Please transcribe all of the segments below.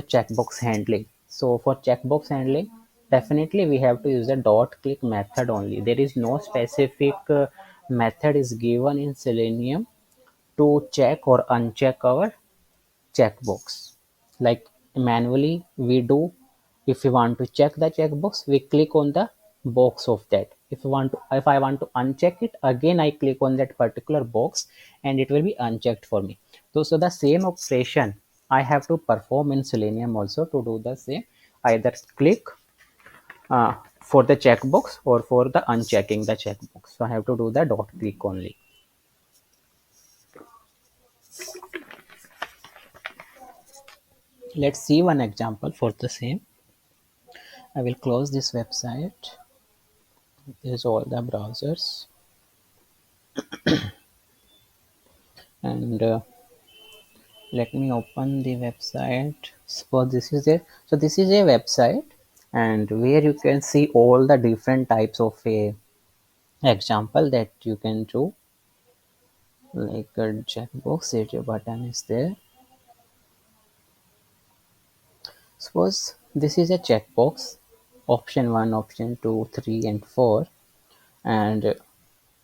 checkbox handling. So for checkbox handling, definitely we have to use the dot click method only. There is no specific method is given in Selenium to check or uncheck our checkbox. Like manually we do, if we want to check the checkbox, we click on the box of that. If I want to uncheck it, again I click on that particular box and it will be unchecked for me. So the same operation I have to perform in Selenium also to do the same, either click uh, for the checkbox or for the unchecking the checkbox. So I have to do the dot click only. Let's see one example for the same. I will close this website. There's all the browsers, and let me open the website. So this is a website, and where you can see all the different types of a example that you can do, like a checkbox area button is there. Suppose this is a checkbox, option 1, option 2, 3 and 4, and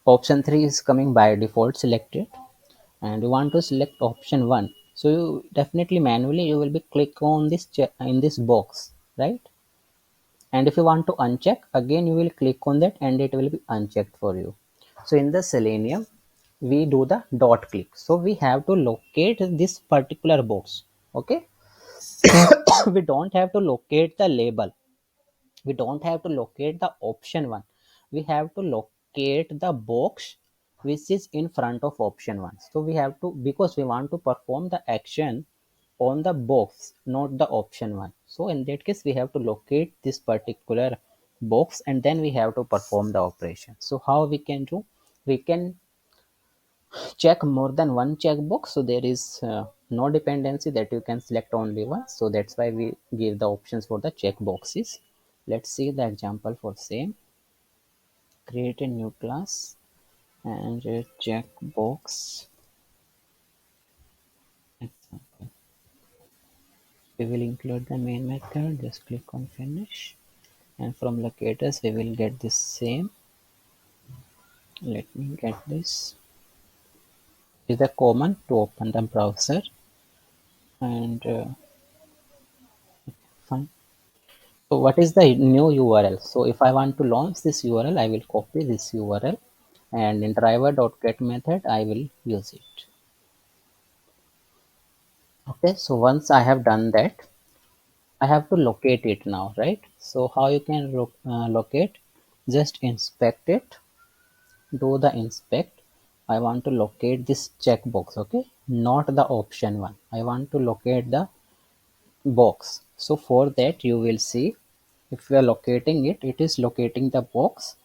option 3 is coming by default selected, and you want to select option 1. So you definitely manually you will be click on this in this box, right? And if you want to uncheck, again you will click on that and it will be unchecked for you. So in the Selenium we do the dot click, so we have to locate this particular box. Okay. We don't have to locate the label, we don't have to locate the option 1, we have to locate the box which is in front of option 1. So we have to, because we want to perform the action on the box, not the option 1. So in that case we have to locate this particular box and then we have to perform the operation. So how we can do, we can check more than one checkbox, so there is no dependency that you can select only one. So that's why we give the options for the checkboxes. Let's see the example for same. Create a new class and a checkbox example. We will include the main method, just click on finish, and from locators we will get this same. Let me get this. Is a command to open the browser, and fine. So what is the new URL? So if I want to launch this URL, I will copy this URL, and in driver.get method, I will use it. Okay, so once I have done that, I have to locate it now, right? So how you can locate? Just inspect it, do the inspect. I want to locate this checkbox, okay? Not the option 1. I want to locate the box. So for that you will see, if we are locating it, it is locating the box,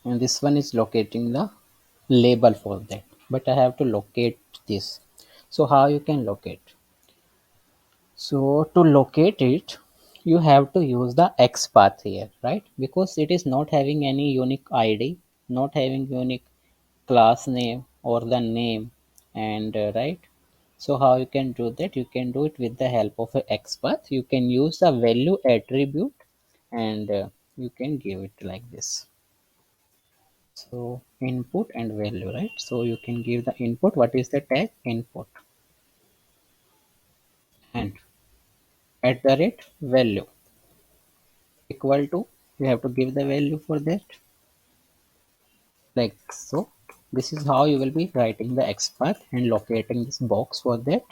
and this one is locating the label for that, but I have to locate this. So how you can locate? So to locate it, you have to use the XPath here, right? Because it is not having any unique ID, not having unique class name or the name, and right. So how you can do that? You can do it with the help of a XPath. You can use the value attribute, and you can give it like this. So input and value, right? So you can give the input. What is the tag? Input, and at the rate value equal to, you have to give the value for that, like so. This is how you will be writing the XPath and locating this box for that.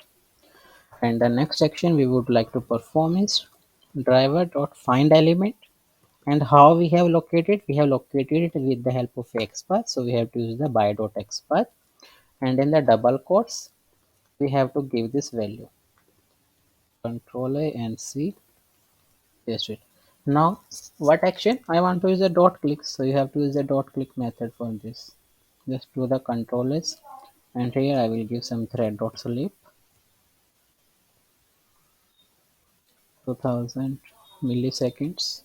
And the next section we would like to perform is driver dot find element. And how we have located? We have located it with the help of XPath. So we have to use the by dot XPath, and in the double quotes we have to give this value. Control A and C, paste it. Now what action? I want to use a dot click, so you have to use the dot click method for this. Just do the control S, and here I will give some thread dot sleep 2000 milliseconds.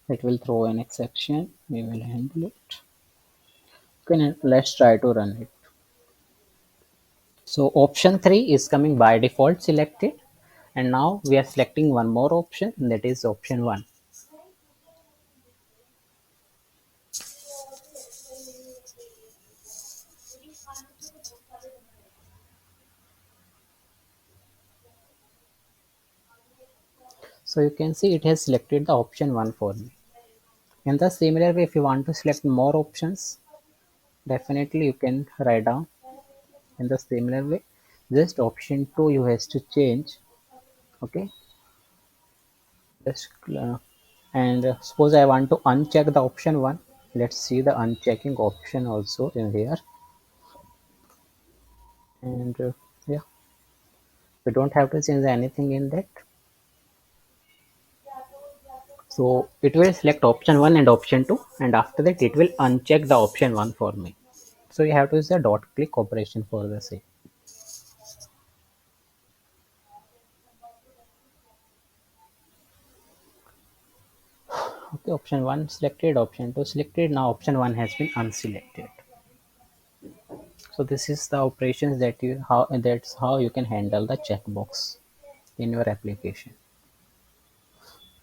It will throw an exception, we will handle it. Okay, let's try to run it. So option 3 is coming by default selected, and now we are selecting one more option, that is option 1. So you can see it has selected the option 1 for me. In the similar way, if you want to select more options, definitely you can write down in the similar way. Just option 2 you has to change. Okay, just and suppose I want to uncheck the option 1. Let's see the unchecking option also in here. And yeah, we don't have to change anything in that. So it will select option 1 and option 2, and after that it will uncheck the option 1 for me. So you have to use the dot click operation for the same. Okay, option 1 selected, option 2 selected, now option 1 has been unselected. So this is the operations that you how that's how you can handle the checkbox in your application.